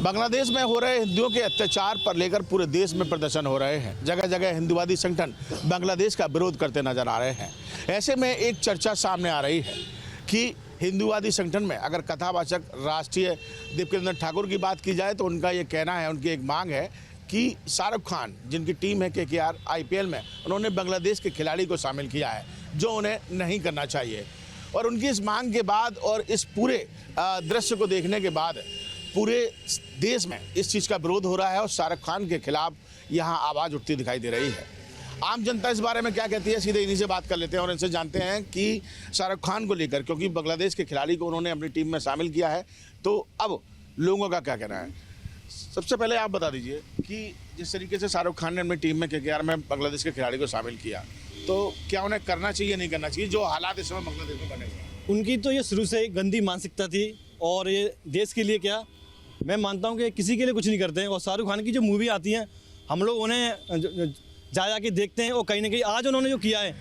बांग्लादेश में हो रहे हिंदुओं के अत्याचार पर लेकर पूरे देश में प्रदर्शन हो रहे हैं। जगह जगह हिंदुवादी संगठन बांग्लादेश का विरोध करते नजर आ रहे हैं। ऐसे में एक चर्चा सामने आ रही है कि हिंदुवादी संगठन में अगर कथावाचक राष्ट्रीय दीपकेंद्र ठाकुर की बात की जाए तो उनका ये कहना है, उनकी एक मांग है कि शाहरुख खान जिनकी टीम है KKR IPL में, उन्होंने बांग्लादेश के खिलाड़ी को शामिल किया है, जो उन्हें नहीं करना चाहिए। और उनकी इस मांग के बाद और इस पूरे दृश्य को देखने के बाद पूरे देश में इस चीज़ का विरोध हो रहा है और शाहरुख खान के खिलाफ यहाँ आवाज़ उठती दिखाई दे रही है। आम जनता इस बारे में क्या कहती है, सीधे इन्हीं से बात कर लेते हैं और इनसे जानते हैं कि शाहरुख खान को लेकर, क्योंकि बांग्लादेश के खिलाड़ी को उन्होंने अपनी टीम में शामिल किया है, तो अब लोगों का क्या कहना है। सबसे पहले आप बता दीजिए कि जिस तरीके से शाहरुख खान ने अपनी टीम में KKR में बांग्लादेश के खिलाड़ी को शामिल किया, तो क्या उन्हें करना चाहिए नहीं करना चाहिए, जो हालात इस समय बांग्लादेश में बने हुए हैं। उनकी तो ये शुरू से गंदी मानसिकता थी और ये देश के लिए क्या, मैं मानता हूँ कि किसी के लिए कुछ नहीं करते हैं। और शाहरुख खान की जो मूवी आती हैं हम लोग उन्हें जा के देखते हैं और कहीं ना कहीं आज उन्होंने जो किया है,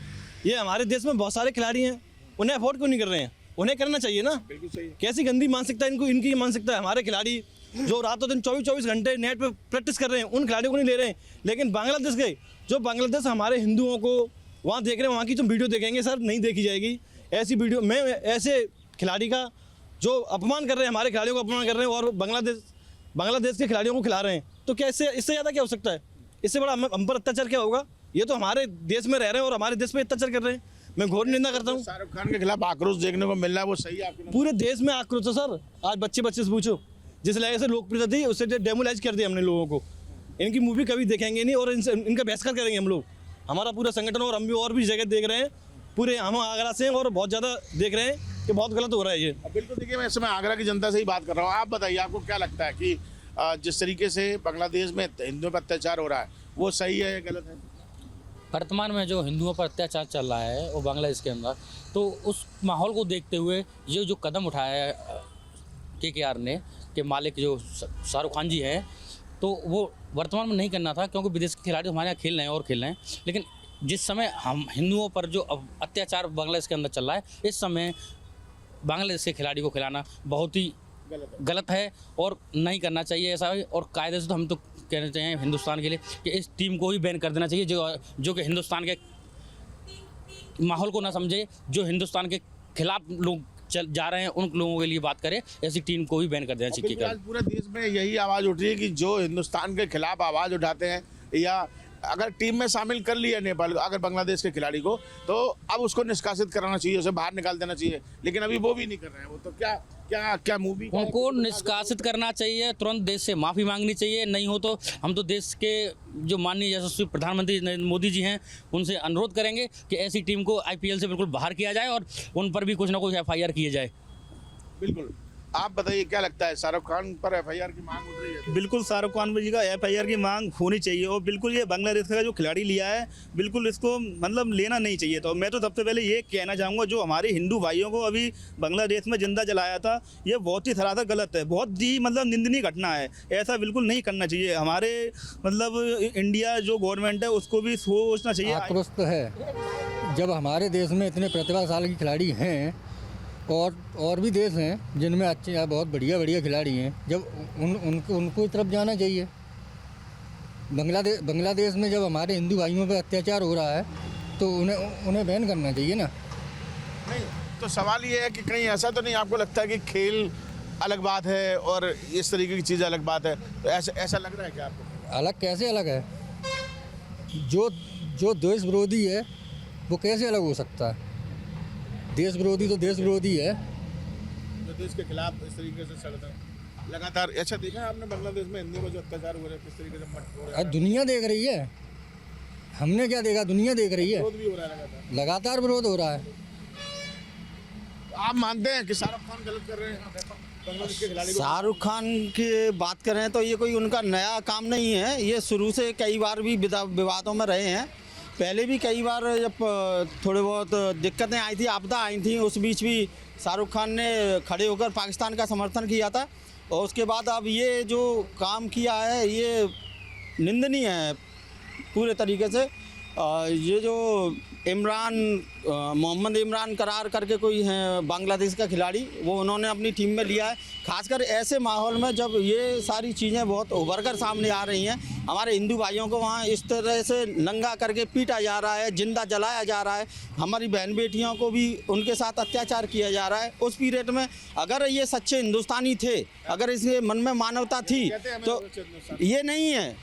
ये हमारे देश में बहुत सारे खिलाड़ी हैं, उन्हें अफोर्ड क्यों नहीं कर रहे हैं, उन्हें करना चाहिए ना। बिल्कुल सही। कैसी गंदी मानसिकता इनकी मानसिकता है। हमारे खिलाड़ी जो रातों दिन 24 घंटे नेट पे प्रैक्टिस कर रहे हैं, उन खिलाड़ियों को नहीं ले रहे हैं। लेकिन बांग्लादेश के जो बांग्लादेश हमारे हिंदुओं को वहाँ देख रहे हैं, वहाँ की जो वीडियो देखेंगे सर, नहीं देखी जाएगी ऐसी वीडियो में। ऐसे खिलाड़ी का जो अपमान कर रहे हैं, हमारे खिलाड़ियों को अपमान कर रहे हैं और बांग्लादेश के खिलाड़ियों को खिला रहे हैं, तो क्या इससे ज़्यादा क्या हो सकता है? इससे बड़ा हम पर अत्याचार क्या होगा? ये तो हमारे देश में रह रहे हैं और हमारे देश पे अत्याचार कर रहे हैं। मैं घोर निंदा करता हूँ। शाहरुख खान के खिलाफ आक्रोश देखने को मिल रहा है, वो सही है आपके? पूरे देश में आक्रोश है सर। आज बच्चे से पूछो, जिस लेवल से लोकप्रियता थी उससे डेमोलाइज कर दिया हमने लोगों को। इनकी मूवी कभी देखेंगे नहीं और इनका बहिष्कार करेंगे हम लोग। हमारा पूरा संगठन और हम भी और भी जगह देख रहे हैं, पूरे हम आगरा से और बहुत ज़्यादा देख रहे हैं कि बहुत गलत हो रहा है ये। बिल्कुल। देखिए, मैं इस समय आगरा की जनता से ही बात कर रहा हूँ। आप बताइए, आपको क्या लगता है कि जिस तरीके से बांग्लादेश में हिंदुओं पर अत्याचार हो रहा है, वो सही है या गलत है? वर्तमान में जो हिंदुओं पर अत्याचार चल रहा है वो बांग्लादेश के अंदर, तो उस माहौल को देखते हुए ये जो कदम उठाया है KKR ने, के मालिक जो शाहरुख खान जी हैं, तो वो वर्तमान में नहीं करना था, क्योंकि विदेश के खिलाड़ी हमारे यहाँ खेल रहे हैं और खेल रहे हैं। लेकिन जिस समय हम हिंदुओं पर जो अत्याचार बांग्लादेश के अंदर चल रहा है, इस समय बांग्लादेश के खिलाड़ी को खिलाना बहुत ही गलत है और नहीं करना चाहिए ऐसा। और कायदे से तो हम तो कहना चाहिए हिंदुस्तान के लिए कि इस टीम को ही बैन कर देना चाहिए, जो कि हिंदुस्तान के माहौल को ना समझे, जो हिंदुस्तान के खिलाफ लोग जा रहे हैं उन लोगों के लिए बात करें। ऐसी टीम को ही बैन कर देना चाहिए। आज पूरे देश में यही आवाज़ उठ रही है कि जो हिंदुस्तान के खिलाफ आवाज़ उठाते हैं, या अगर टीम में शामिल कर लिया नेपाल अगर बांग्लादेश के खिलाड़ी को, तो अब उसको निष्कासित कराना चाहिए, उसे बाहर निकाल देना चाहिए। लेकिन अभी वो भी नहीं कर रहे हैं। वो तो क्या मूवी, उनको निष्कासित करना चाहिए, तुरंत देश से माफ़ी मांगनी चाहिए। नहीं हो तो हम तो देश के जो माननीय यशस्वी प्रधानमंत्री नरेंद्र मोदी जी हैं, उनसे अनुरोध करेंगे कि ऐसी टीम को IPL से बिल्कुल बाहर किया जाए और उन पर भी कुछ ना कुछ FIR किए जाए। बिल्कुल। आप बताइए, क्या लगता है, शाहरुख खान पर FIR की मांग उठ रही है? बिल्कुल शाहरुख खान जी का FIR की मांग होनी चाहिए और बिल्कुल ये बांग्लादेश का जो खिलाड़ी लिया है, बिल्कुल इसको मतलब लेना नहीं चाहिए। तो मैं तो सबसे पहले ये कहना चाहूँगा, जो हमारे हिंदू भाइयों को अभी बांग्लादेश में जिंदा जलाया था, ये बहुत ही सरासर गलत है, बहुत ही मतलब निंदनीय घटना है। ऐसा बिल्कुल नहीं करना चाहिए। हमारे मतलब इंडिया जो गवर्नमेंट है उसको भी सोचना चाहिए। आक्रोश तो है, जब हमारे देश में इतने प्रतिभाशाली खिलाड़ी हैं और भी देश हैं जिनमें अच्छे बहुत बढ़िया खिलाड़ी हैं, जब उनको इस तरफ जाना चाहिए। बांग्लादेश में जब हमारे हिंदू भाइयों पर अत्याचार हो रहा है तो उन्हें बैन करना चाहिए ना। नहीं तो सवाल ये है कि कहीं ऐसा तो नहीं आपको लगता है कि खेल अलग बात है और इस तरीके की चीज़ अलग बात है, तो ऐसा लग रहा है क्या आपको? अलग कैसे अलग है? जो देश विरोधी है वो कैसे अलग हो सकता है? देश विरोधी तो देश विरोधी है, जो देश के खिलाफ इस तरीके से चलता है लगातार। अच्छा, देखा है आपने बांग्लादेश में हिंदुओं को जो अत्याचार हो रहे हैं, किस तरीके से मत हो रहा है? दुनिया देख रही है, हमने क्या देखा, दुनिया देख रही है। विरोध भी हो रहा है लगातार विरोध हो रहा है। आप मानते हैं कि शाहरुख खान गलत कर रहे हैं बांग्लादेश के खिलाड़ी को? शाहरुख खान की बात करें तो ये कोई उनका नया काम नहीं है, ये शुरू से कई बार भी विवादों में रहे हैं। पहले भी कई बार जब थोड़े बहुत दिक्कतें आई थी, आपदा आई थी, उस बीच भी शाहरुख खान ने खड़े होकर पाकिस्तान का समर्थन किया था। और उसके बाद अब ये जो काम किया है ये निंदनीय है पूरे तरीके से। ये जो मोहम्मद इमरान करार करके कोई है बांग्लादेश का खिलाड़ी, वो उन्होंने अपनी टीम में लिया है। खासकर ऐसे माहौल में जब ये सारी चीज़ें बहुत उभर कर सामने आ रही हैं, हमारे हिंदू भाइयों को वहाँ इस तरह से नंगा करके पीटा जा रहा है, जिंदा जलाया जा रहा है, हमारी बहन बेटियों को भी उनके साथ अत्याचार किया जा रहा है। उस पीरियड में अगर ये सच्चे हिंदुस्तानी थे, अगर इसके मन में मानवता थी, तो ये नहीं है।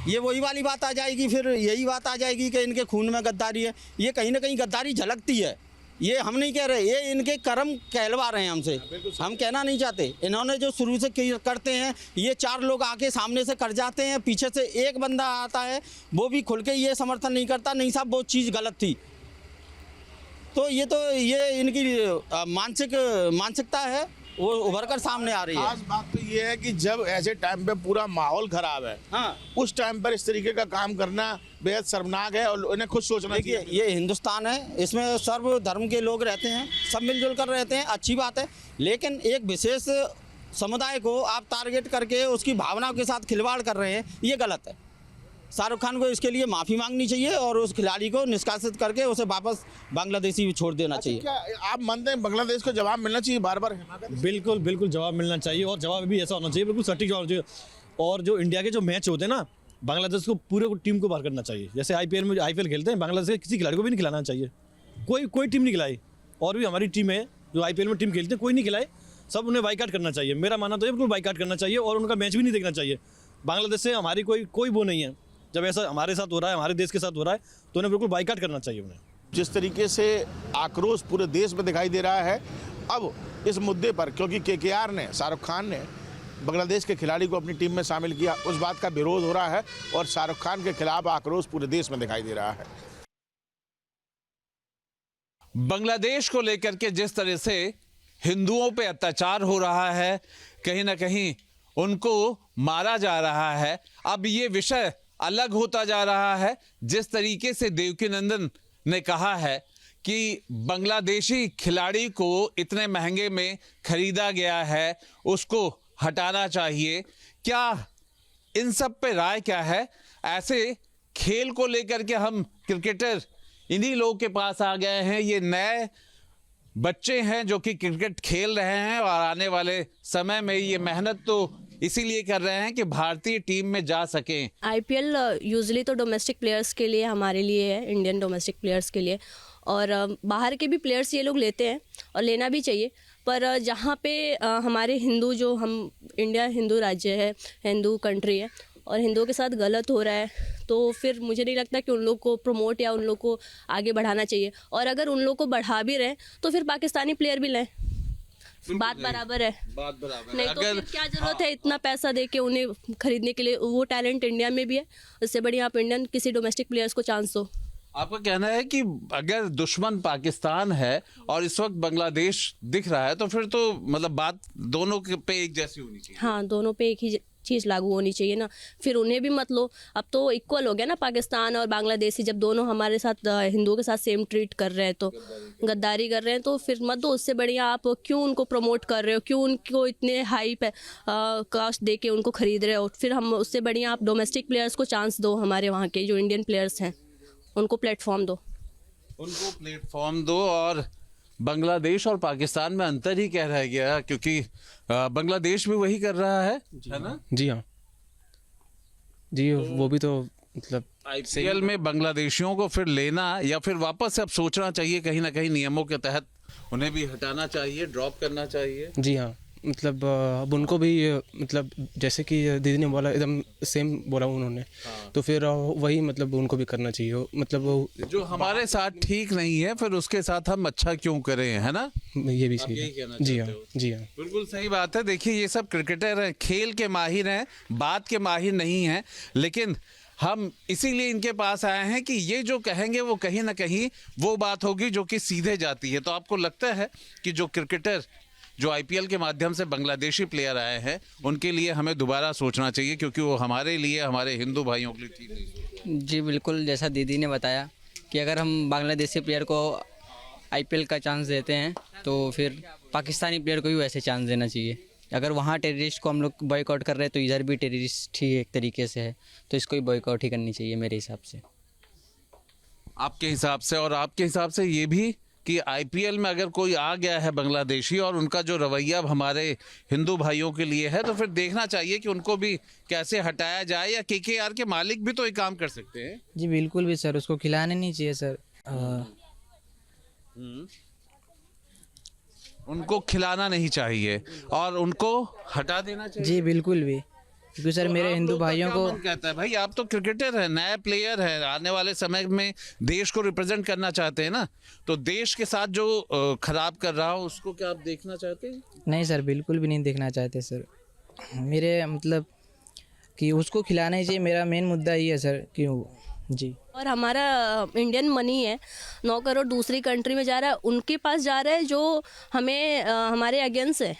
ये वही वाली बात आ जाएगी, फिर यही बात आ जाएगी कि इनके खून में गद्दारी है। ये कहीं ना कहीं गद्दारी झलकती है। ये हम नहीं कह रहे, ये इनके कर्म कहलवा रहे हैं हमसे, हम कहना नहीं चाहते। इन्होंने जो शुरू से करते हैं, ये 4 लोग आके सामने से कर जाते हैं, पीछे से एक बंदा आता है, वो भी खुल के ये समर्थन नहीं करता, नहीं साहब वो चीज़ गलत थी। तो ये इनकी मानसिकता है, वो उभर कर सामने आ रही है। खास बात तो ये है कि जब ऐसे टाइम पे पूरा माहौल खराब है, हाँ, उस टाइम पर इस तरीके का काम करना बेहद शर्मनाक है और उन्हें खुद सोचना देखिए चाहिए। ये हिंदुस्तान है, इसमें सर्व धर्म के लोग रहते हैं, सब मिलजुल कर रहते हैं, अच्छी बात है। लेकिन एक विशेष समुदाय को आप टारगेट करके उसकी भावनाओं के साथ खिलवाड़ कर रहे हैं, ये गलत है। शाहरुख खान को इसके लिए माफ़ी मांगनी चाहिए और उस खिलाड़ी को निष्कासित करके उसे वापस बांग्लादेशी भी छोड़ देना चाहिए। क्या आप मानते हैं बांग्लादेश को जवाब मिलना चाहिए बार बार? बिल्कुल बिल्कुल जवाब मिलना चाहिए, और जवाब भी ऐसा होना चाहिए, बिल्कुल सटीक जवाब चाहिए। और जो इंडिया के जो मैच होते हैं ना, बांग्लादेश को पूरे टीम को बाहर करना चाहिए। जैसे आईपीएल खेलते हैं, बांग्लादेश के किसी खिलाड़ी को भी नहीं खिलाना चाहिए। कोई टीम नहीं खिलाई। और भी हमारी टीम है जो आईपीएल में टीम खेलते हैं, कोई नहीं खिलाए, सब उन्हें बाइकाट करना चाहिए। मेरा मानना तो है बिल्कुल बाइकाट करना चाहिए और उनका मैच भी नहीं देखना चाहिए। बांग्लादेश से हमारी कोई वो नहीं है। जब ऐसा हमारे साथ हो रहा है, हमारे देश के साथ हो रहा है, तो उन्हें बिल्कुल बाइकाट करना चाहिए। उन्हें जिस तरीके से आक्रोश पूरे देश में दिखाई दे रहा है अब इस मुद्दे पर, क्योंकि केकेआर ने, शाहरुख खान ने बांग्लादेश के खिलाड़ी को अपनी टीम में शामिल किया, उस बात का विरोध हो रहा है और शाहरुख खान के खिलाफ आक्रोश पूरे देश में दिखाई दे रहा है। बांग्लादेश को लेकर के जिस तरह से हिंदुओं पे अत्याचार हो रहा है, कहीं ना कहीं उनको मारा जा रहा है, अब ये विषय अलग होता जा रहा है। जिस तरीके से देवकीनंदन ने कहा है कि बांग्लादेशी खिलाड़ी को इतने महंगे में खरीदा गया है, उसको हटाना चाहिए। क्या इन सब पे राय क्या है? ऐसे खेल को लेकर के हम क्रिकेटर इन्हीं लोगों के पास आ गए हैं। ये नए बच्चे हैं जो कि क्रिकेट खेल रहे हैं और आने वाले समय में ये मेहनत तो इसीलिए कर रहे हैं कि भारतीय टीम में जा सकें। आईपीएल यूजुअली तो डोमेस्टिक प्लेयर्स के लिए, हमारे लिए है, इंडियन डोमेस्टिक प्लेयर्स के लिए, और बाहर के भी प्लेयर्स ये लोग लेते हैं और लेना भी चाहिए। पर जहाँ पे हमारे हिंदू, जो हम इंडिया हिंदू राज्य है, हिंदू कंट्री है, और हिंदुओं के साथ गलत हो रहा है, तो फिर मुझे नहीं लगता कि उन लोग को प्रमोट या उन लोग को आगे बढ़ाना चाहिए। और अगर उन लोग को बढ़ा भी रहे तो फिर पाकिस्तानी प्लेयर भी लें, बात बराबर है। नहीं तो फिर क्या जरूरत है इतना पैसा दे के उन्हें खरीदने के लिए? वो टैलेंट इंडिया में भी है, उससे बढ़िया आप इंडियन किसी डोमेस्टिक प्लेयर्स को चांस दो। आपका कहना है कि अगर दुश्मन पाकिस्तान है और इस वक्त बांग्लादेश दिख रहा है, तो फिर तो मतलब बात दोनों पे एक जैसी होनी चाहिए। हाँ, दोनों पे एक ही चीज़ लागू होनी चाहिए ना, फिर उन्हें भी मत लो। अब तो इक्वल हो गया ना पाकिस्तान और बांग्लादेशी, जब दोनों हमारे साथ हिंदुओं के साथ सेम ट्रीट कर रहे हैं, तो गद्दारी कर रहे हैं, तो फिर मत दो। उससे बढ़िया आप क्यों उनको प्रमोट कर रहे हो, क्यों उनको इतने हाई कास्ट दे के उनको खरीद रहे हो? फिर हम उससे बढ़िया आप डोमेस्टिक प्लेयर्स को चांस दो, हमारे वहाँ के जो इंडियन प्लेयर्स हैं उनको प्लेटफॉर्म दो, उनको प्लेटफॉर्म दो। और बांग्लादेश और पाकिस्तान में अंतर ही क्या रह गया, क्योंकि बांग्लादेश भी वही कर रहा है ना? जी हाँ जी, वो भी तो मतलब आईपीएल में बांग्लादेशियों को फिर लेना या फिर वापस से अब सोचना चाहिए, कहीं ना कहीं नियमों के तहत उन्हें भी हटाना चाहिए, ड्रॉप करना चाहिए। जी हाँ, मतलब अब उनको भी मतलब जैसे कि दीदी ने बोला, एकदम सेम बोला उन्होंने, तो फिर वही मतलब उनको भी करना चाहिए। मतलब जो हमारे साथ ठीक नहीं है फिर उसके साथ हम अच्छा क्यों करें, है ना? ये भी सही यही कहना है। जी हाँ चाहते हो? जी हाँ, बिल्कुल सही बात है। देखिए ये सब क्रिकेटर हैं, खेल के माहिर हैं, बात के माहिर नहीं हैं, लेकिन हम इसीलिए इनके पास आए हैं कि ये जो कहेंगे वो कहीं ना कहीं वो बात होगी जो कि सीधे जाती है। तो आपको लगता है कि जो क्रिकेटर जो आईपीएल के माध्यम से बांग्लादेशी प्लेयर आए हैं उनके लिए हमें दोबारा सोचना चाहिए, क्योंकि वो हमारे लिए, हमारे हिंदू भाइयों के लिए ठीक नहीं? जी बिल्कुल, जैसा दीदी ने बताया कि अगर हम बांग्लादेशी प्लेयर को आईपीएल का चांस देते हैं तो फिर पाकिस्तानी प्लेयर को भी वैसे चांस देना चाहिए। अगर वहाँ टेररिस्ट को हम लोग बॉयकॉट कर रहे हैं तो इधर भी टेररिस्ट ही एक तरीके से है, तो इसको ही बॉयकॉट ही करनी चाहिए मेरे हिसाब से। आपके हिसाब से, और आपके हिसाब से ये भी कि आईपीएल में अगर कोई आ गया है बांग्लादेशी और उनका जो रवैया हमारे हिंदू भाइयों के लिए है, तो फिर देखना चाहिए कि उनको भी कैसे हटाया जाए, या केकेआर के मालिक भी तो एक काम कर सकते हैं। जी बिल्कुल भी सर, उसको खिलाने नहीं चाहिए सर। उनको खिलाना नहीं चाहिए और उनको हटा देना चाहिए। जी बिल्कुल भी, क्योंकि सर मेरे हिंदू भाइयों को कहता है भाई, आप तो क्रिकेटर हैं, नए प्लेयर हैं, आने वाले समय में देश को रिप्रेजेंट करना चाहते हैं ना, तो देश के साथ जो खराब कर रहा हो उसको क्या आप देखना चाहते हैं? नहीं सर, बिल्कुल भी नहीं देखना चाहते सर। मेरे मतलब कि उसको खिलाना ही चाहिए, मेरा मेन मुद्दा ये है सर। क्यों जी। और हमारा इंडियन मनी है 9 करोड़ दूसरी कंट्री में जा रहा है, उनके पास जा रहा है जो हमें हमारे अगेंस्ट है,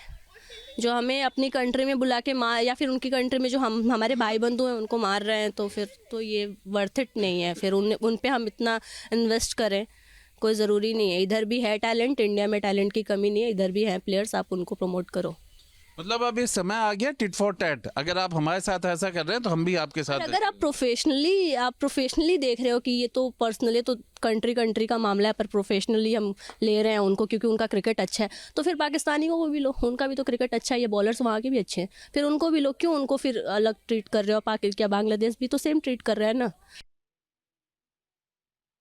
जो हमें अपनी कंट्री में बुला के मार, या फिर उनकी कंट्री में जो हमारे भाई बंधु हैं उनको मार रहे हैं, तो फिर तो ये वर्थ इट नहीं है। फिर उन पे हम इतना इन्वेस्ट करें, कोई ज़रूरी नहीं है। इधर भी है टैलेंट, इंडिया में टैलेंट की कमी नहीं है, इधर भी हैं प्लेयर्स, आप उनको प्रमोट करो। मतलब अब ये समय आ गया टिट फॉर टैट, अगर आप हमारे साथ ऐसा कर रहे हैं तो हम भी आपके साथ। अगर आप प्रोफेशनली देख रहे हो कि ये तो पर्सनली तो कंट्री का मामला है, पर प्रोफेशनली हम ले रहे हैं उनको क्योंकि उनका क्रिकेट अच्छा है, तो फिर पाकिस्तानियों को भी लो, उनका भी तो क्रिकेट अच्छा है, ये बॉलर्स वहाँ के भी अच्छे हैं, फिर उनको भी लो। क्यों उनको फिर अलग ट्रीट कर रहे हो? क्या बांग्लादेश भी तो सेम ट्रीट कर रहा है ना।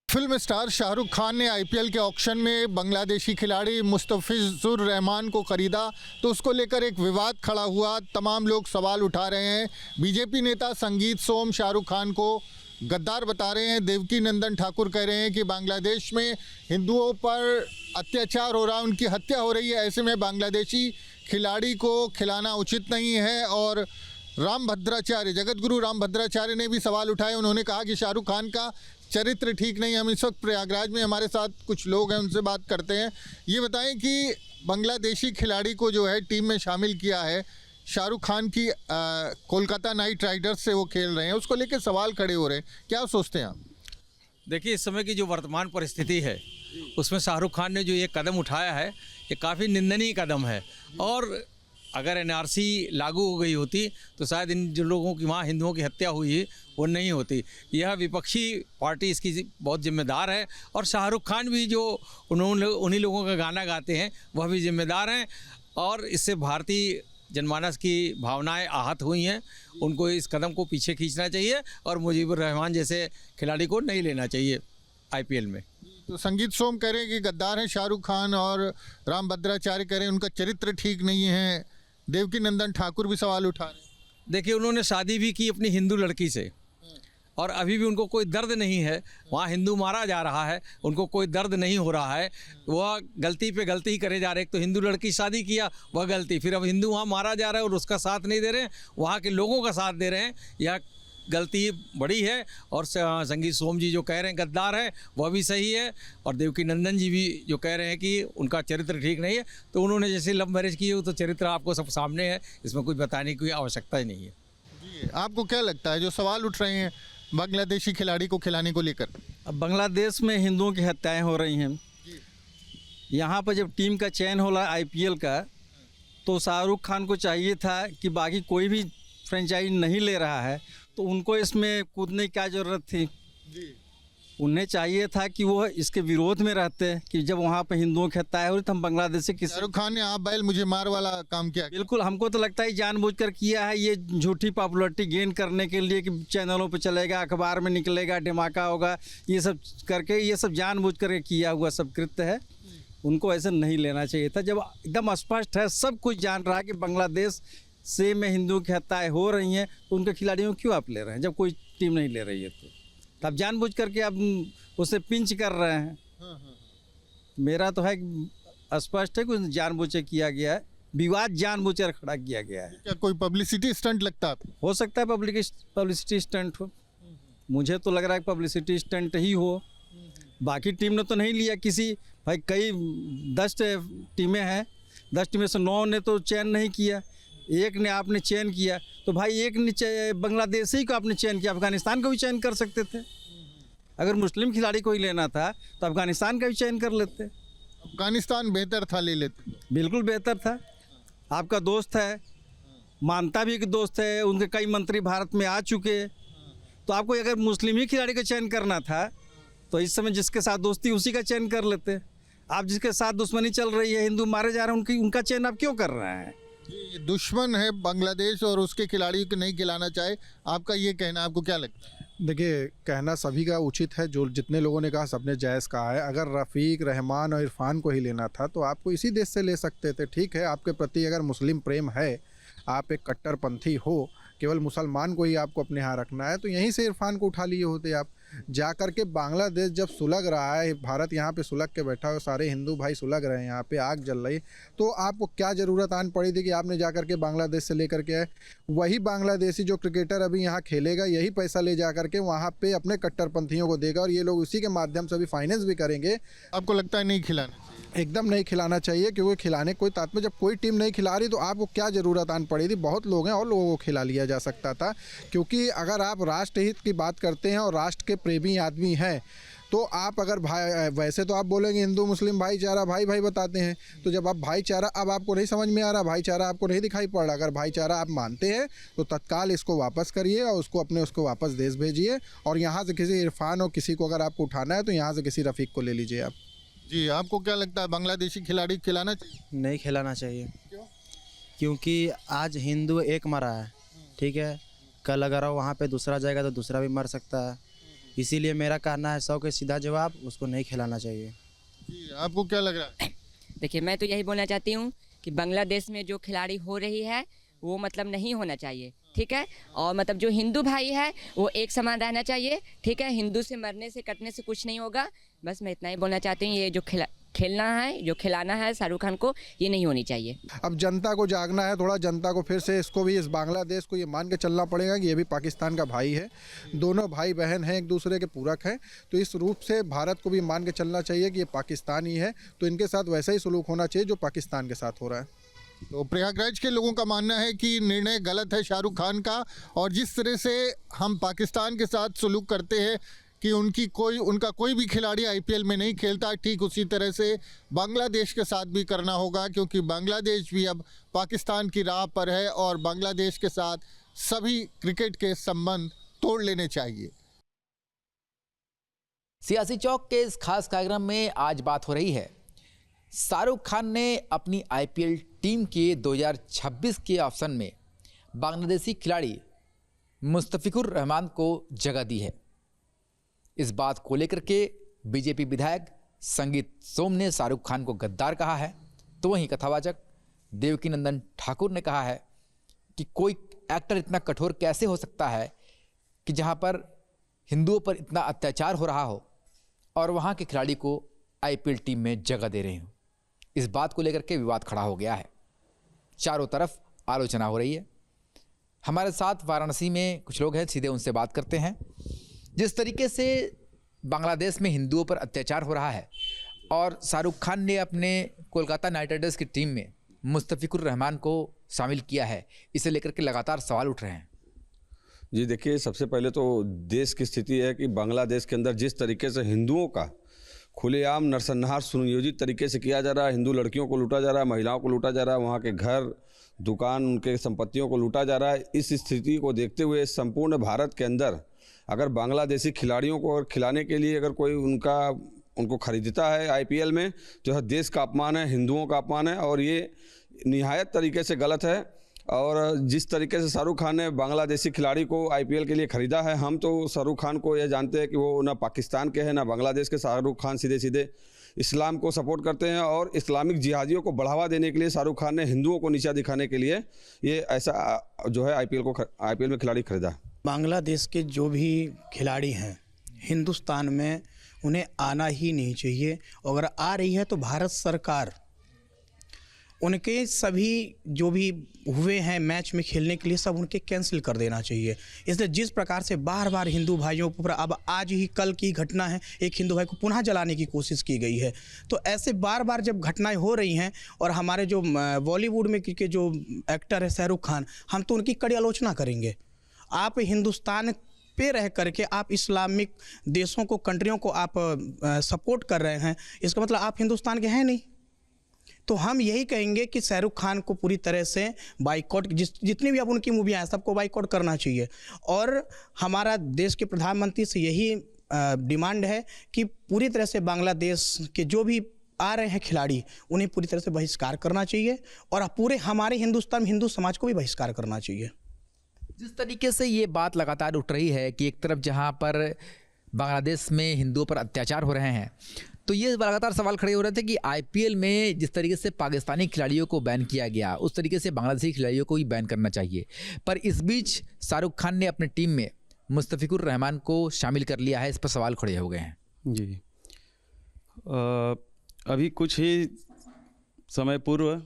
फिल्म स्टार शाहरुख खान ने आईपीएल के ऑक्शन में बांग्लादेशी खिलाड़ी मुस्तफिजुर रहमान को खरीदा, तो उसको लेकर एक विवाद खड़ा हुआ। तमाम लोग सवाल उठा रहे हैं। बीजेपी नेता संगीत सोम शाहरुख खान को गद्दार बता रहे हैं। देवकी नंदन ठाकुर कह रहे हैं कि बांग्लादेश में हिंदुओं पर अत्याचार हो रहा, उनकी हत्या हो रही है, ऐसे में बांग्लादेशी खिलाड़ी को खिलाना उचित नहीं है। और रामभद्राचार्य, जगत गुरु रामभद्राचार्य ने भी सवाल उठाए। उन्होंने कहा कि शाहरुख खान का चरित्र ठीक नहीं। हम इस वक्त प्रयागराज में, हमारे साथ कुछ लोग हैं, उनसे बात करते हैं। ये बताएं कि बांग्लादेशी खिलाड़ी को जो है टीम में शामिल किया है शाहरुख खान की कोलकाता नाइट राइडर्स से वो खेल रहे हैं, उसको लेकर सवाल खड़े हो रहे हैं, क्या सोचते हैं आप? देखिए, इस समय की जो वर्तमान परिस्थिति है उसमें शाहरुख खान ने जो ये कदम उठाया है, ये काफ़ी निंदनीय कदम है। और अगर एनआरसी लागू हो गई होती तो शायद इन जो लोगों की वहाँ हिंदुओं की हत्या हुई है वो नहीं होती। यह विपक्षी पार्टी इसकी बहुत जिम्मेदार है, और शाहरुख खान भी जो उन्हीं लोगों का गाना गाते हैं वह भी जिम्मेदार हैं। और इससे भारतीय जनमानस की भावनाएं आहत हुई हैं। उनको इस कदम को पीछे खींचना चाहिए और मुजीबुर रहमान जैसे खिलाड़ी को नहीं लेना चाहिए आईपीएल में। तो संगीत सोम कह रहे हैं कि गद्दार हैं शाहरुख खान, और रामभद्राचार्य कह रहे हैं उनका चरित्र ठीक नहीं है। देवकी नंदन ठाकुर भी सवाल उठा रहे हैं। देखिए, उन्होंने शादी भी की अपनी हिंदू लड़की से, और अभी भी उनको कोई दर्द नहीं है। वहाँ हिंदू मारा जा रहा है, उनको कोई दर्द नहीं हो रहा है। वह गलती पे गलती ही करे जा रहे हैं। एक तो हिंदू लड़की शादी किया, वह गलती, फिर अब हिंदू वहाँ मारा जा रहा है और उसका साथ नहीं दे रहे हैं, वहाँ के लोगों का साथ दे रहे हैं। यह गलती बड़ी है। और संगीत सोम जी जो कह रहे हैं गद्दार है, वह भी सही है। और देवकी नंदन जी भी जो कह रहे हैं कि उनका चरित्र ठीक नहीं है, तो उन्होंने जैसे लव मैरिज की हो तो चरित्र आपको सब सामने है, इसमें कुछ बताने की आवश्यकता ही नहीं है। जी, आपको क्या लगता है जो सवाल उठ रहे हैं बांग्लादेशी खिलाड़ी को खिलाने को लेकर? अब बांग्लादेश में हिंदुओं की हत्याएं हो रही हैं। यहाँ पर जब टीम का चयन हो रहा है आईपीएल का, तो शाहरुख खान को चाहिए था कि बाकी कोई भी फ्रेंचाइज नहीं ले रहा है तो उनको इसमें कूदने की क्या ज़रूरत थी? उन्हें चाहिए था कि वो इसके विरोध में रहते, कि जब वहाँ पे हिंदुओं की हत्या हो रही तो हम बांग्लादेश से किसी। शाहरुख खान ने आप बैल मुझे मार वाला काम किया। बिल्कुल, हमको तो लगता है जानबूझकर किया है, ये झूठी पॉपुलैरिटी गेन करने के लिए कि चैनलों पे चलेगा, अखबार में निकलेगा, धमाका होगा, ये सब करके, ये सब जानबूझ करके किया हुआ सब कृत्य है। उनको ऐसे नहीं लेना चाहिए था। जब एकदम स्पष्ट है, सब कुछ जान रहा है कि बांग्लादेश से में हिंदुओं की हत्याएँ हो रही हैं, तो उनके खिलाड़ियों क्यों आप ले रहे हैं? जब कोई टीम नहीं ले रही है तो आप जानबूझ करके आप उसे पिंच कर रहे हैं। मेरा तो है स्पष्ट है कि जानबूझ के किया गया है, विवाद जानबूझ कर खड़ा किया गया है। क्या कोई पब्लिसिटी स्टंट लगता है? हो सकता है पब्लिसिटी स्टंट हो, मुझे तो लग रहा है पब्लिसिटी स्टंट ही हो। बाकी टीम ने तो नहीं लिया किसी, भाई कई 10 टीमें हैं, 10 टीमें से 9 ने तो चयन नहीं किया, एक ने आपने चयन किया, तो भाई एक ने बांग्लादेशी को आपने चयन किया, अफगानिस्तान का भी चयन कर सकते थे। अगर मुस्लिम खिलाड़ी को ही लेना था तो अफगानिस्तान का भी चयन कर लेते। अफगानिस्तान बेहतर था, ले लेते। बिल्कुल बेहतर था। आपका दोस्त है, मानता भी कि दोस्त है, उनके कई मंत्री भारत में आ चुके, तो आपको अगर मुस्लिम ही खिलाड़ी का चयन करना था तो इस समय जिसके साथ दोस्ती उसी का चयन कर लेते हैं। आप जिसके साथ दुश्मनी चल रही है, हिंदू मारे जा रहे हैं, उनका चयन आप क्यों कर रहे हैं? ये दुश्मन है बांग्लादेश और उसके खिलाड़ियों को नहीं खिलाना चाहे, आपका ये कहना, आपको क्या लगता है? देखिए, कहना सभी का उचित है, जो जितने लोगों ने कहा सबने जायज़ कहा है। अगर रफ़ीक, रहमान और इरफान को ही लेना था तो आपको इसी देश से ले सकते थे। ठीक है, आपके प्रति अगर मुस्लिम प्रेम है, आप एक कट्टरपंथी हो, केवल मुसलमान को ही आपको अपने यहाँ रखना है, तो यहीं से इरफान को उठा लिए होते आप। जा कर के बांग्लादेश जब सुलग रहा है, भारत यहाँ पे सुलग के बैठा है, सारे हिंदू भाई सुलग रहे हैं, यहाँ पे आग जल रही, तो आपको क्या ज़रूरत आन पड़ी थी कि आपने जा कर के बांग्लादेश से लेकर के आए? वही बांग्लादेशी जो क्रिकेटर अभी यहाँ खेलेगा, यही पैसा ले जा कर के वहाँ पे अपने कट्टरपंथियों को देगा और ये लोग उसी के माध्यम से भी फाइनेंस भी करेंगे। आपको लगता है नहीं खिलाना? एकदम नहीं खिलाना चाहिए, क्योंकि खिलाने कोई तात्पर्य, जब कोई टीम नहीं खिला रही तो आपको क्या ज़रूरत आन पड़ी थी? बहुत लोग हैं और लोगों को खिला लिया जा सकता था। क्योंकि अगर आप राष्ट्रहित की बात करते हैं और राष्ट्र के प्रेमी आदमी हैं, तो आप अगर भाई, वैसे तो आप बोलेंगे हिंदू मुस्लिम भाईचारा, भाई भाई बताते हैं, तो जब आप भाईचारा, अब आपको नहीं समझ में आ रहा, भाईचारा आपको नहीं दिखाई पड़ रहा, अगर भाईचारा आप मानते हैं तो तत्काल इसको वापस करिए और उसको वापस देश भेजिए। और यहाँ से किसी इरफान और किसी को अगर आपको उठाना है तो यहाँ से किसी रफ़ीक को ले लीजिए आप। जी, आपको क्या लगता है बांग्लादेशी खिलाड़ी खिलाना चाहिए? नहीं खिलाना चाहिए। क्योंकि आज हिंदू एक मरा है, ठीक है, कल अगर वहाँ पे दूसरा जाएगा तो दूसरा भी मर सकता है। इसीलिए मेरा कहना है 100 के सीधा जवाब, उसको नहीं खिलाना चाहिए। जी, आपको क्या लग रहा है? देखिए, मैं तो यही बोलना चाहती हूँ कि बांग्लादेश में जो खिलाड़ी हो रही है वो मतलब नहीं होना चाहिए, ठीक है। और मतलब जो हिंदू भाई है वो एक समान रहना चाहिए, ठीक है। हिंदू से मरने से कटने से कुछ नहीं होगा। बस मैं इतना ही बोलना चाहती हूँ, ये जो खेलना है, जो खिलाना है शाहरुख खान को, ये नहीं होनी चाहिए। अब जनता को जागना है, थोड़ा जनता को फिर से इसको भी, इस बांग्लादेश को ये मान के चलना पड़ेगा कि ये भी पाकिस्तान का भाई है, दोनों भाई बहन हैं, एक दूसरे के पूरक हैं। तो इस रूप से भारत को भी मान के चलना चाहिए कि ये पाकिस्तानी है, तो इनके साथ वैसा ही सलूक होना चाहिए जो पाकिस्तान के साथ हो रहा है। तो प्रयागराज के लोगों का मानना है कि निर्णय गलत है शाहरुख खान का, और जिस तरह से हम पाकिस्तान के साथ सलूक करते हैं कि उनका कोई भी खिलाड़ी आईपीएल में नहीं खेलता, ठीक उसी तरह से बांग्लादेश के साथ भी करना होगा, क्योंकि बांग्लादेश भी अब पाकिस्तान की राह पर है और बांग्लादेश के साथ सभी क्रिकेट के संबंध तोड़ लेने चाहिए। सियासी चौक के इस खास कार्यक्रम में आज बात हो रही है, शाहरुख खान ने अपनी आईपीएल टीम के 2026 के ऑप्शन में बांग्लादेशी खिलाड़ी मुस्तफिकुर रहमान को जगह दी है। इस बात को लेकर के बीजेपी विधायक संगीत सोम ने शाहरुख खान को गद्दार कहा है, तो वहीं कथावाचक देवकीनंदन ठाकुर ने कहा है कि कोई एक्टर इतना कठोर कैसे हो सकता है कि जहां पर हिंदुओं पर इतना अत्याचार हो रहा हो और वहां के खिलाड़ी को आईपीएल टीम में जगह दे रहे हो। इस बात को लेकर के विवाद खड़ा हो गया है, चारों तरफ आलोचना हो रही है। हमारे साथ वाराणसी में कुछ लोग हैं, सीधे उनसे बात करते हैं। जिस तरीके से बांग्लादेश में हिंदुओं पर अत्याचार हो रहा है और शाहरुख खान ने अपने कोलकाता नाइट राइडर्स की टीम में मुस्तफिकुर रहमान को शामिल किया है, इसे लेकर के लगातार सवाल उठ रहे हैं। जी देखिए, सबसे पहले तो देश की स्थिति है कि बांग्लादेश के अंदर जिस तरीके से हिंदुओं का खुलेआम नरसंहार सुनियोजित तरीके से किया जा रहा है, हिंदू लड़कियों को लूटा जा रहा है, महिलाओं को लूटा जा रहा है, वहाँ के घर दुकान उनके संपत्तियों को लूटा जा रहा है। इस स्थिति को देखते हुए संपूर्ण भारत के अंदर अगर बांग्लादेशी खिलाड़ियों को खिलाने के लिए अगर कोई उनको खरीदता है आईपीएल में, तो यह देश का अपमान है, हिंदुओं का अपमान है और ये निहायत तरीके से गलत है। और जिस तरीके से शाहरुख खान ने बांग्लादेशी खिलाड़ी को आईपीएल के लिए ख़रीदा है, हम तो शाहरुख खान को यह जानते हैं कि वो ना पाकिस्तान के हैं ना बांग्लादेश के। शाहरुख खान सीधे सीधे इस्लाम को सपोर्ट करते हैं और इस्लामिक जिहादियों को बढ़ावा देने के लिए शाहरुख खान ने हिंदुओं को नीचा दिखाने के लिए ये ऐसा जो है आईपीएल में खिलाड़ी खरीदा। बांग्लादेश के जो भी खिलाड़ी हैं हिंदुस्तान में उन्हें आना ही नहीं चाहिए। अगर आ रही है तो भारत सरकार उनके सभी जो भी हुए हैं मैच में खेलने के लिए सब उनके कैंसिल कर देना चाहिए। इसलिए जिस प्रकार से बार बार हिंदू भाइयों पर, अब आज ही कल की घटना है, एक हिंदू भाई को पुनः जलाने की कोशिश की गई है, तो ऐसे बार बार जब घटनाएं हो रही हैं और हमारे जो बॉलीवुड में के जो एक्टर है शाहरुख खान, हम तो उनकी कड़ी आलोचना करेंगे। आप हिंदुस्तान पे रह करके आप इस्लामिक देशों को, कंट्रियों को आप सपोर्ट कर रहे हैं, इसका मतलब आप हिंदुस्तान के हैं नहीं। तो हम यही कहेंगे कि शाहरुख खान को पूरी तरह से बाइकॉट, जितनी भी अब उनकी मूवियाँ हैं सबको बाइकॉट करना चाहिए। और हमारा देश के प्रधानमंत्री से यही डिमांड है कि पूरी तरह से बांग्लादेश के जो भी आ रहे हैं खिलाड़ी उन्हें पूरी तरह से बहिष्कार करना चाहिए और पूरे हमारे हिंदुस्तान में हिंदू समाज को भी बहिष्कार करना चाहिए। जिस तरीके से ये बात लगातार उठ रही है कि एक तरफ जहाँ पर बांग्लादेश में हिंदुओं पर अत्याचार हो रहे हैं, तो ये लगातार सवाल खड़े हो रहे थे कि आईपीएल में जिस तरीके से पाकिस्तानी खिलाड़ियों को बैन किया गया उस तरीके से बांग्लादेशी खिलाड़ियों को भी बैन करना चाहिए। पर इस बीच शाहरुख खान ने अपनी टीम में मुस्तफिकुर रहमान को शामिल कर लिया है, इस पर सवाल खड़े हो गए हैं। जी अभी कुछ ही समय पूर्व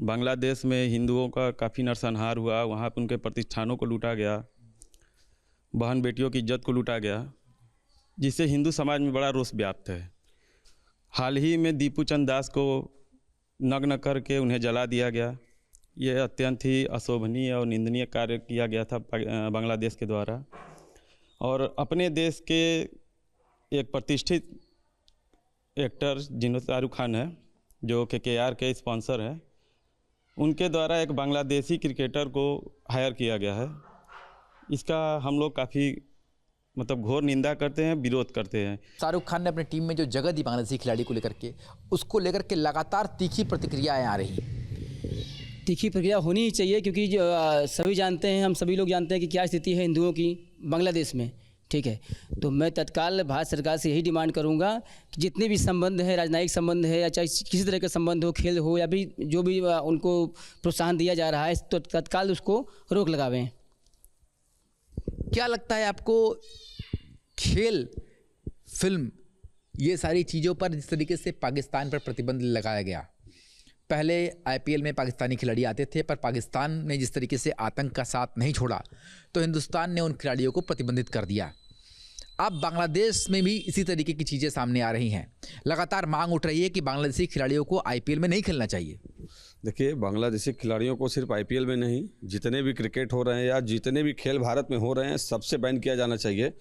बांग्लादेश में हिंदुओं का काफ़ी नरसंहार हुआ, वहाँ पर उनके प्रतिष्ठानों को लूटा गया, बहन बेटियों की इज्जत को लूटा गया, जिससे हिंदू समाज में बड़ा रोष व्याप्त है। हाल ही में दीपू चंद दास को नग्न करके उन्हें जला दिया गया। यह अत्यंत ही अशोभनीय और निंदनीय कार्य किया गया था बांग्लादेश के द्वारा। और अपने देश के एक प्रतिष्ठित एक्टर जिन्हों शाहरुख खान है, जो KKR के स्पॉन्सर हैं, उनके द्वारा एक बांग्लादेशी क्रिकेटर को हायर किया गया है। इसका हम लोग काफ़ी घोर निंदा करते हैं, विरोध करते हैं। शाहरुख खान ने अपनी टीम में जो जगह दी बांग्लादेशी खिलाड़ी को लेकर के, उसको लेकर के लगातार तीखी प्रतिक्रियाएं आ रही। तीखी प्रक्रिया होनी ही चाहिए, क्योंकि सभी जानते हैं, हम सभी लोग जानते हैं कि क्या स्थिति है हिंदुओं की बांग्लादेश में, ठीक है। तो मैं तत्काल भारत सरकार से यही डिमांड करूंगा कि जितने भी संबंध है, राजनयिक संबंध है या चाहे किसी तरह का संबंध हो, खेल हो या भी जो भी उनको प्रोत्साहन दिया जा रहा है, तो तत्काल उसको रोक लगावें। क्या लगता है आपको, खेल, फिल्म, ये सारी चीज़ों पर जिस तरीके से पाकिस्तान पर प्रतिबंध लगाया गया, पहले आईपीएल में पाकिस्तानी खिलाड़ी आते थे, पर पाकिस्तान ने जिस तरीके से आतंक का साथ नहीं छोड़ा तो हिंदुस्तान ने उन खिलाड़ियों को प्रतिबंधित कर दिया। अब बांग्लादेश में भी इसी तरीके की चीज़ें सामने आ रही हैं। लगातार मांग उठ रही है कि बांग्लादेशी खिलाड़ियों को आईपीएल में नहीं खेलना चाहिए। देखिए, बांग्लादेशी खिलाड़ियों को सिर्फ आईपीएल में नहीं, जितने भी क्रिकेट हो रहे हैं या जितने भी खेल भारत में हो रहे हैं, सबसे बैन किया जाना चाहिए।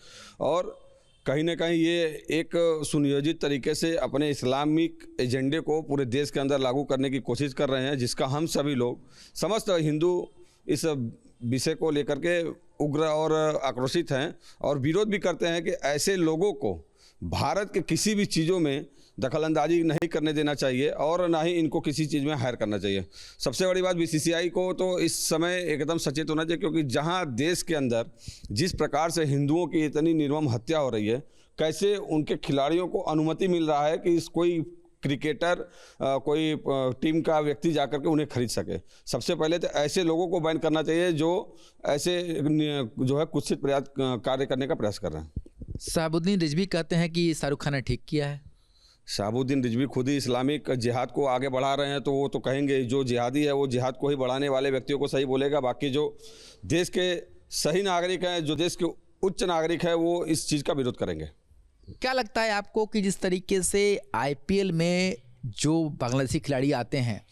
और कहीं ना कहीं ये एक सुनियोजित तरीके से अपने इस्लामिक एजेंडे को पूरे देश के अंदर लागू करने की कोशिश कर रहे हैं, जिसका हम सभी लोग, समस्त हिंदू इस विषय को लेकर के उग्र और आक्रोशित हैं और विरोध भी करते हैं कि ऐसे लोगों को भारत के किसी भी चीज़ों में दखलंदाजी नहीं करने देना चाहिए और ना ही इनको किसी चीज़ में हायर करना चाहिए। सबसे बड़ी बात, बीसीसीआई को तो इस समय एकदम सचेत होना चाहिए, क्योंकि जहां देश के अंदर जिस प्रकार से हिंदुओं की इतनी निर्मम हत्या हो रही है, कैसे उनके खिलाड़ियों को अनुमति मिल रहा है कि कोई क्रिकेटर, कोई टीम का व्यक्ति जाकर के उन्हें खरीद सके। सबसे पहले तो ऐसे लोगों को बैन करना चाहिए जो ऐसे जो है कुत्सित प्रयास कार्य करने का प्रयास कर रहे हैं। शहाबुद्दीन रिजवी कहते हैं कि शाहरुख खान ने ठीक किया है। शहाबुद्दीन रिजवी खुद ही इस्लामिक जिहाद को आगे बढ़ा रहे हैं, तो वो तो कहेंगे जो जिहादी है वो जिहाद को ही बढ़ाने वाले व्यक्तियों को सही बोलेगा। बाकी जो देश के सही नागरिक हैं, जो देश के उच्च नागरिक है, वो इस चीज़ का विरोध करेंगे। क्या लगता है आपको कि जिस तरीके से आईपीएल में जो बांग्लादेशी खिलाड़ी आते हैं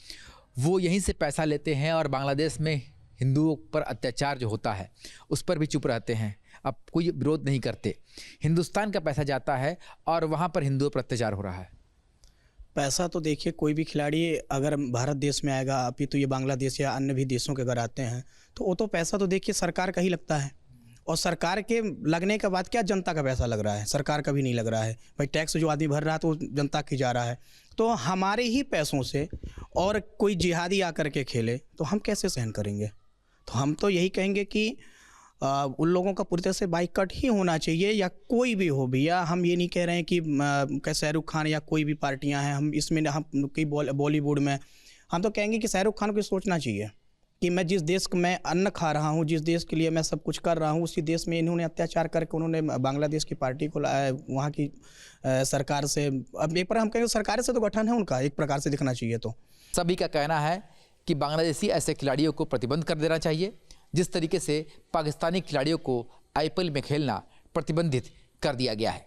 वो यहीं से पैसा लेते हैं और बांग्लादेश में हिंदुओं पर अत्याचार जो होता है उस पर भी चुप रहते हैं, अब कोई विरोध नहीं करते, हिंदुस्तान का पैसा जाता है और वहाँ पर हिंदुओं पर अत्याचार हो रहा है? पैसा तो देखिए, कोई भी खिलाड़ी अगर भारत देश में आएगा, अभी तो ये बांग्लादेश या अन्य भी देशों के अगर आते हैं तो वो तो पैसा तो देखिए सरकार का ही लगता है। और सरकार के लगने के बाद क्या जनता का पैसा लग रहा है? सरकार का भी नहीं लग रहा है भाई। टैक्स जो आदमी भर रहा है तो जनता की जा रहा है। तो हमारे ही पैसों से और कोई जिहादी आकर के खेले तो हम कैसे सहन करेंगे? तो हम तो यही कहेंगे कि उन लोगों का पूरी तरह से बाइकआउट ही होना चाहिए, या कोई भी हो भैया। हम ये नहीं कह रहे हैं कि शाहरुख खान या कोई भी पार्टियां हैं, हम इसमें हम कई बॉलीवुड में, हम तो कहेंगे कि शाहरुख खान को सोचना चाहिए कि मैं जिस देश में अन्न खा रहा हूँ, जिस देश के लिए मैं सब कुछ कर रहा हूँ, उसी देश में इन्होंने अत्याचार करके उन्होंने बांग्लादेश की पार्टी को वहाँ की सरकार से, अब एक बार हम कहेंगे सरकार से तो गठन है उनका, एक प्रकार से दिखना चाहिए। तो सभी का कहना है कि बांग्लादेशी ऐसे खिलाड़ियों को प्रतिबंध कर देना चाहिए, जिस तरीके से पाकिस्तानी खिलाड़ियों को आईपीएल में खेलना प्रतिबंधित कर दिया गया है।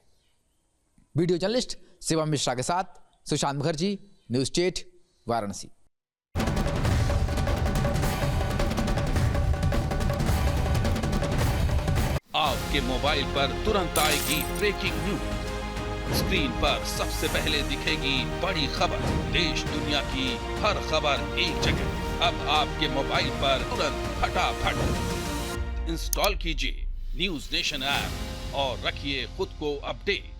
वीडियो जर्नलिस्ट शिवम मिश्रा के साथ सुशांत मुखर्जी, न्यूज़ 8 वाराणसी। आपके मोबाइल पर तुरंत आएगी ब्रेकिंग न्यूज, स्क्रीन पर सबसे पहले दिखेगी बड़ी खबर, देश दुनिया की हर खबर एक जगह। अब आपके मोबाइल पर तुरंत फटाफट इंस्टॉल कीजिए न्यूज़ नेशन ऐप। और रखिए खुद को अपडेट।